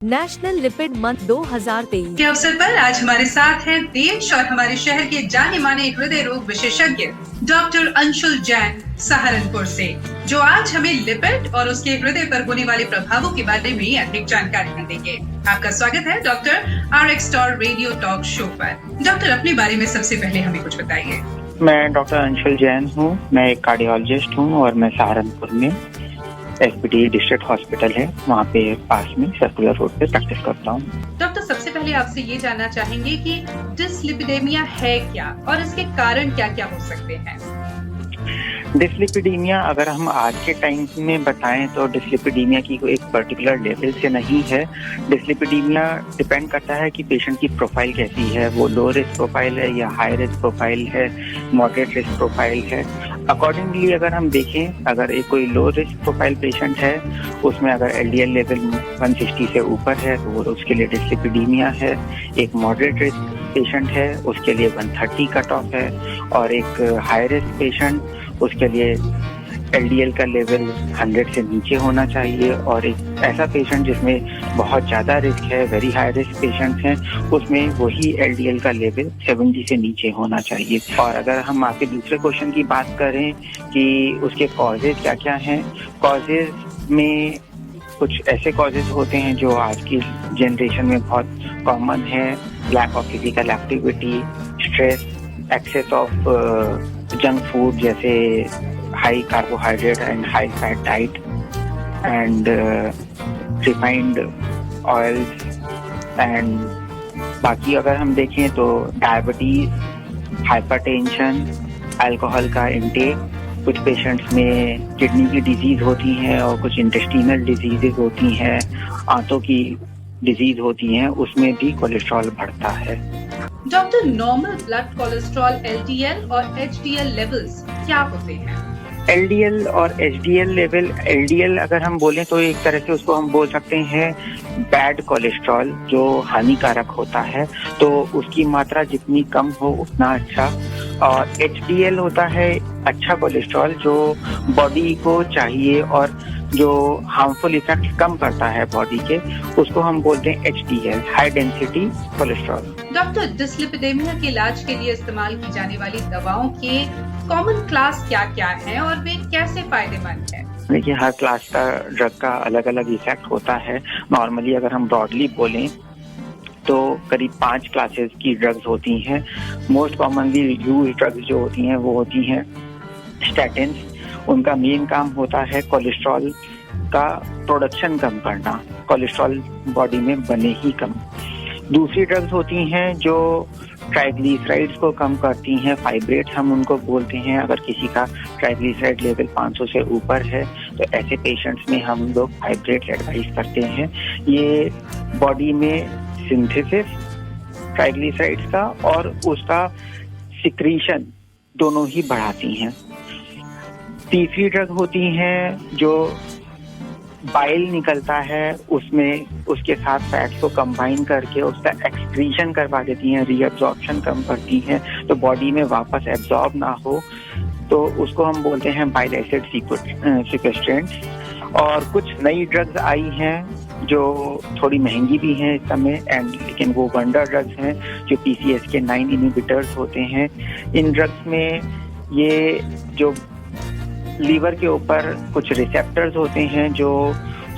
National lipid month 2023 के अवसर पर आज हमारे साथ हैं देश और हमारे शहर के जाने माने हृदय रोग विशेषज्ञ डॉक्टर अंशुल जैन सहारनपुर से, जो आज हमें लिपिड और उसके हृदय पर होने वाले प्रभावों के बारे में अधिक जानकारी देंगे। आपका स्वागत है डॉक्टर RX टॉर रेडियो टॉक शो पर। डॉक्टर, अपने बारे में सबसे पहले हमें कुछ बताइए। मैं डॉक्टर अंशुल जैन हूँ। मैं एक कार्डियोलॉजिस्ट हूँ और मैं सहारनपुर में SPD डिस्ट्रिक्ट हॉस्पिटल है, वहाँ पे पास में सर्कुलर रोड पे प्रैक्टिस करता हूँ। डॉक्टर, सबसे पहले आपसे ये जानना चाहेंगे कि डिसलिपिडेमिया है क्या और इसके कारण क्या क्या हो सकते हैं। डिसलिपिडीमिया अगर हम आज के टाइम में बताएं तो डिसलिपिडीमिया की कोई एक पर्टिकुलर लेवल से नहीं है। डिसलिपिडीमिया डिपेंड करता है कि पेशेंट की प्रोफाइल कैसी है, वो लो रिस्क प्रोफाइल है या हाई रिस्क प्रोफाइल है, मॉडरेट रिस्क प्रोफाइल है। अकॉर्डिंगली अगर हम देखें, अगर एक कोई लो रिस्क प्रोफाइल पेशेंट है, उसमें अगर LDL लेवल 160 से ऊपर है तो वो उसके लिए डिसलिपिडीमिया है। एक मॉडरेट रिस्क पेशेंट है, उसके लिए 130 कट ऑफ है, और एक हाई रिस्क पेशेंट, उसके लिए LDL का लेवल 100 से नीचे होना चाहिए, और एक ऐसा पेशेंट जिसमें बहुत ज़्यादा रिस्क है, वेरी हाई रिस्क पेशेंट हैं, उसमें वही LDL का लेवल 70 से नीचे होना चाहिए। और अगर हम आपके दूसरे क्वेश्चन की बात करें कि उसके कॉजेज क्या क्या हैं, कॉजेज में कुछ ऐसे कॉजेज होते हैं जो आज की जनरेशन में बहुत कॉमन है। Lack of physical activity, stress, access of junk food जैसे high carbohydrate and high fat diet and refined oils, and बाकी अगर हम देखें तो डायबिटीज, हाइपरटेंशन, अल्कोहल का इंटेक, कुछ पेशेंट्स में किडनी की डिजीज होती हैं और कुछ इंटेस्टिनल डिजीजेज होती हैं, आंतों की डिजीज होती हैं, उसमें भी कोलेस्ट्रॉल बढ़ता है। Doctor, normal blood cholesterol LDL और HDL लेवल्स क्या होते हैं? LDL और HDL लेवल, LDL अगर हम बोलें तो एक तरह से उसको हम बोल सकते हैं बैड कोलेस्ट्रॉल, जो हानिकारक होता है, तो उसकी मात्रा जितनी कम हो उतना अच्छा। और HDL होता है अच्छा कोलेस्ट्रॉल, जो बॉडी को चाहिए और जो हार्मफुल इफेक्ट कम करता है बॉडी के, उसको हम बोलते हैं HDL, high density cholesterol. Doctor, dyslipidemia के इलाज के लिए इस्तेमाल की जाने वाली दवाओं के कॉमन क्लास क्या क्या हैं और वे कैसे फायदेमंद हैं? देखिए, हर क्लास का ड्रग का अलग अलग इफेक्ट होता है। नॉर्मली अगर हम ब्रॉडली बोलें तो करीब 5 क्लासेस की ड्रग्स होती हैं। मोस्ट कॉमनली यूज ड्रग्स जो होती हैं वो होती हैं स्टैटिन्स। उनका मेन काम होता है कोलेस्ट्रॉल का प्रोडक्शन कम करना, कोलेस्ट्रॉल बॉडी में बने ही कम। दूसरी ड्रग्स होती हैं जो ट्राइग्लिसराइड्स को कम करती हैं, फाइब्रेट्स हम उनको बोलते हैं। अगर किसी का ट्राइग्लिसराइड लेवल 500 से ऊपर है तो ऐसे पेशेंट्स में हम लोग फाइब्रेट्स एडवाइस करते हैं। ये बॉडी में सिंथेसिस ट्राइग्लिसराइड्स का और उसका सिक्रीशन दोनों ही बढ़ाती हैं। तीसरी ड्रग होती हैं जो बाइल निकलता है, उसमें उसके साथ फैट्स को कंबाइन करके उसका एक्सक्रीशन करवा देती हैं, रीअब्जॉर्प्शन कम करती हैं, तो बॉडी में वापस एब्जॉर्ब ना हो, तो उसको हम बोलते हैं बाइल एसिड सिक्वेस्ट्रेंट्स। और कुछ नई ड्रग्स आई हैं जो थोड़ी महंगी भी हैं इस समय, लेकिन वो वंडर ड्रग्स हैं जो PCSK9 इनहिबिटर्स होते हैं। इन ड्रग्स में ये जो लीवर के ऊपर कुछ रिसेप्टर्स होते हैं जो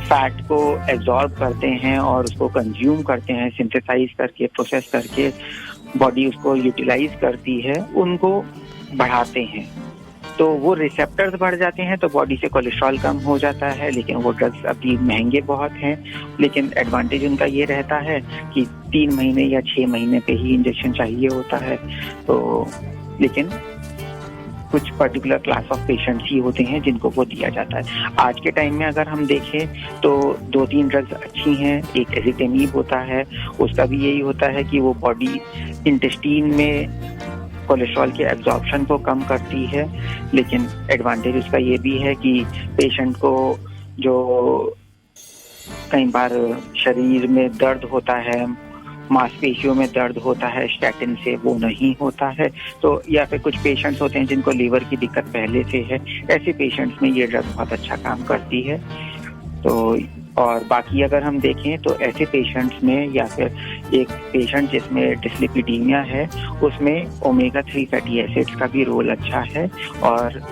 फैट को एब्जॉर्ब करते हैं और उसको कंज्यूम करते हैं, सिंथेसाइज करके, प्रोसेस करके बॉडी उसको यूटिलाइज करती है, उनको बढ़ाते हैं। तो वो रिसेप्टर्स बढ़ जाते हैं तो बॉडी से कोलेस्ट्रॉल कम हो जाता है। लेकिन वो ड्रग्स अभी महंगे बहुत हैं, लेकिन एडवांटेज उनका ये रहता है कि 3 महीने या 6 महीने पे ही इंजेक्शन चाहिए होता है। तो लेकिन कुछ पर्टिकुलर क्लास ऑफ पेशेंट्स ही होते हैं जिनको वो दिया जाता है। आज के टाइम में अगर हम देखें तो 2-3 ड्रग्स अच्छी हैं। एक एजिटेमिब होता है, उसका भी यही होता है कि वो बॉडी इंटेस्टीन में कोलेस्ट्रॉल के एब्जॉर्प्शन को कम करती है, लेकिन एडवांटेज उसका ये भी है कि पेशेंट को जो कई बार शरीर में दर्द होता है, मांसपेशियों में दर्द होता है, स्टैटिन से वो नहीं होता है। तो या फिर कुछ पेशेंट्स होते हैं जिनको लीवर की दिक्कत पहले से है, ऐसे पेशेंट्स में ये ड्रग बहुत अच्छा काम करती है। तो और बाकी अगर हम देखें तो ऐसे पेशेंट्स में या फिर एक पेशेंट जिसमें डिस्लिपिडीमिया है उसमें ओमेगा 3 फैटी एसिड्स का भी रोल अच्छा है, और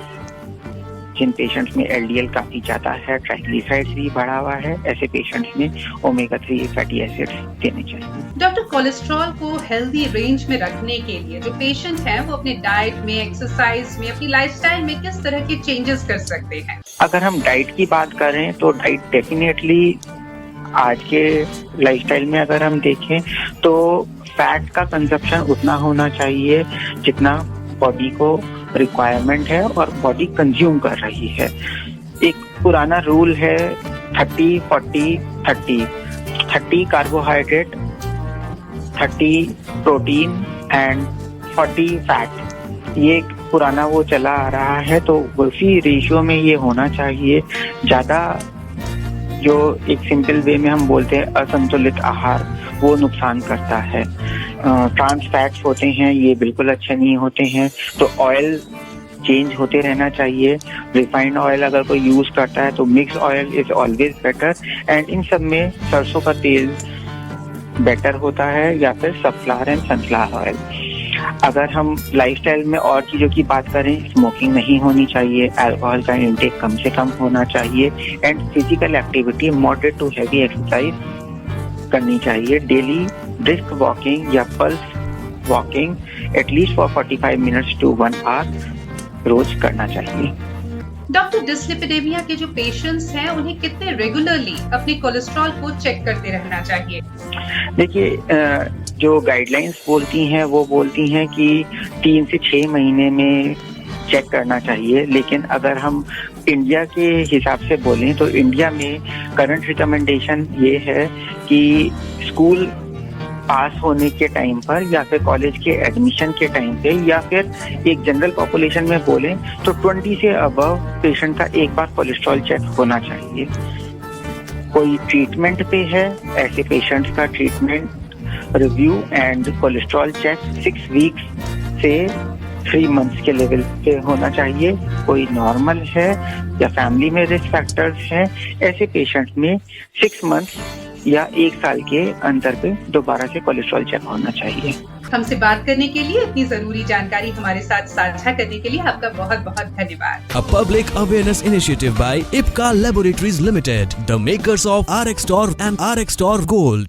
जिन पेशेंट्स में एलडीएल काफ़ी ज़्यादा है, ट्राइग्लिसराइड्स भी बढ़ा हुआ है, ऐसे पेशेंट्स में ओमेगा 3 फैटी एसिड्स देने चाहिए। डॉक्टर, कोलेस्ट्रॉल को हेल्दी रेंज में रखने के लिए जो पेशेंट हैं वो अपने डाइट में, एक्सरसाइज में, अपनी लाइफस्टाइल में किस तरह के चेंजेस कर सकते हैं? अगर हम डाइट की बात करें तो डाइट डेफिनेटली आज के लाइफस्टाइल में अगर हम देखें तो फैट का कंजप्शन उतना होना चाहिए जितना बॉडी को रिक्वायरमेंट है और बॉडी कंज्यूम कर रही है। एक पुराना रूल है 30-40-30, 30 कार्बोहाइड्रेट, 30 प्रोटीन एंड 40 फैट। ये एक पुराना वो चला आ रहा है, तो उसी रेशियो में ये होना चाहिए। ज़्यादा जो एक सिंपल वे में हम बोलते हैं असंतुलित आहार, वो नुकसान करता है। ट्रांस फैट्स होते हैं, ये बिल्कुल अच्छे नहीं होते हैं, तो ऑयल चेंज होते रहना चाहिए। रिफाइंड ऑयल अगर कोई यूज करता है तो mix oil is always better, and in सब में सरसों का तेल बेटर होता है या फिर सनफ्लावर एंड सनफ्लावर ऑयल। अगर हम लाइफस्टाइल में और चीज़ों की बात करें, स्मोकिंग नहीं होनी चाहिए, अल्कोहल का इंटेक कम से कम होना चाहिए, and physical activity moderate to heavy exercise करनी चाहिए। डेली ब्रिस्क वॉकिंग या pulse walking at least for 45 minutes to 1 hour रोज करना चाहिए। डॉक्टर, डिस्लिपिडेमिया के जो पेशेंट्स हैं उन्हें कितने रेगुलरली अपने कोलेस्ट्रॉल को चेक करते रहना चाहिए? देखिए, जो गाइडलाइंस बोलती हैं वो बोलती हैं कि 3 से 6 महीने में चेक करना चाहिए, लेकिन अगर हम इंडिया के हिसाब से बोलें तो इंडिया में करंट रिकमेंडेशन ये है कि स्कूल पास होने के टाइम पर या फिर कॉलेज के एडमिशन के टाइम पे या फिर एक जनरल पॉपुलेशन में बोलें तो 20 से अबव पेशेंट का एक बार कोलेस्ट्रॉल चेक होना चाहिए। कोई ट्रीटमेंट पे है, ऐसे पेशेंट्स का treatment review and cholesterol check 6 weeks से 3 मंथ्स के लेवल पे होना चाहिए। कोई नॉर्मल है या फैमिली में रिस्क फैक्टर्स हैं, ऐसे पेशेंट्स में 6 मंथ्स या 1 साल के अंतर पे दोबारा से कोलेस्ट्रॉल चेक होना चाहिए। हमसे बात करने के लिए, इतनी जरूरी जानकारी हमारे साथ साझा करने के लिए आपका बहुत बहुत धन्यवाद। A public awareness initiative by Ipca Laboratories Limited, the makers of RxStor and RxStor Gold.